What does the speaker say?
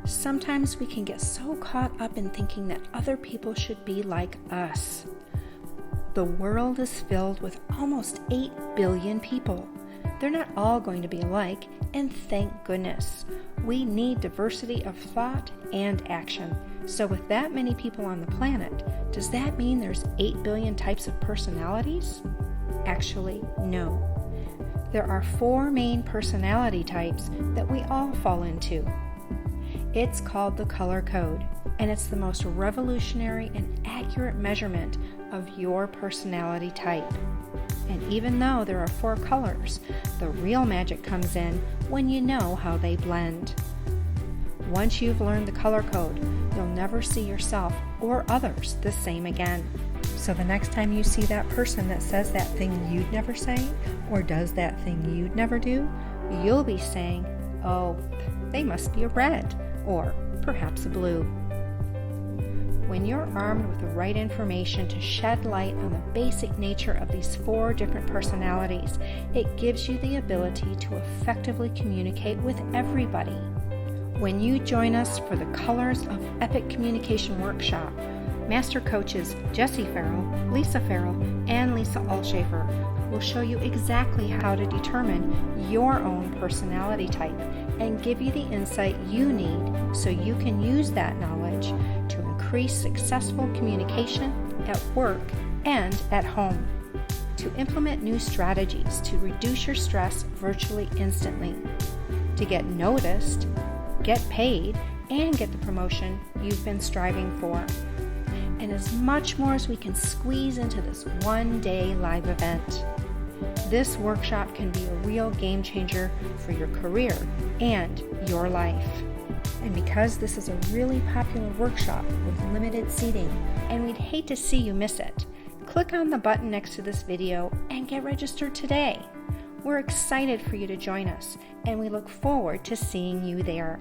Sometimes we can get so caught up in thinking that other people should be like us. The world is filled with almost 8 billion people. They're not all going to be alike, and thank goodness. We need diversity of thought and action. So with that many people on the planet, does that mean there's 8 billion types of personalities? Actually, no. There are 4 main personality types that we all fall into. It's called the color code, and it's the most revolutionary and accurate measurement of your personality type. And even though there are 4 colors, the real magic comes in when you know how they blend. Once you've learned the color code, you'll never see yourself or others the same again. So the next time you see that person that says that thing you'd never say, or does that thing you'd never do, you'll be saying, "Oh, they must be a red," or perhaps a blue. When you're armed with the right information to shed light on the basic nature of these 4 different personalities, it gives you the ability to effectively communicate with everybody. When you join us for the Colors of Epic Communication workshop, Master Coaches Jesse Ferrell, Lisa Ferrell, and Lisa Ulshafer will show you exactly how to determine your own personality type and give you the insight you need so you can use that knowledge to increase successful communication at work and at home, to implement new strategies to reduce your stress virtually instantly, to get noticed, get paid, and get the promotion you've been striving for, and as much more as we can squeeze into this one-day live event. This workshop can be a real game changer for your career and your life. And because this is a really popular workshop with limited seating, and we'd hate to see you miss it, click on the button next to this video and get registered today. We're excited for you to join us, and we look forward to seeing you there.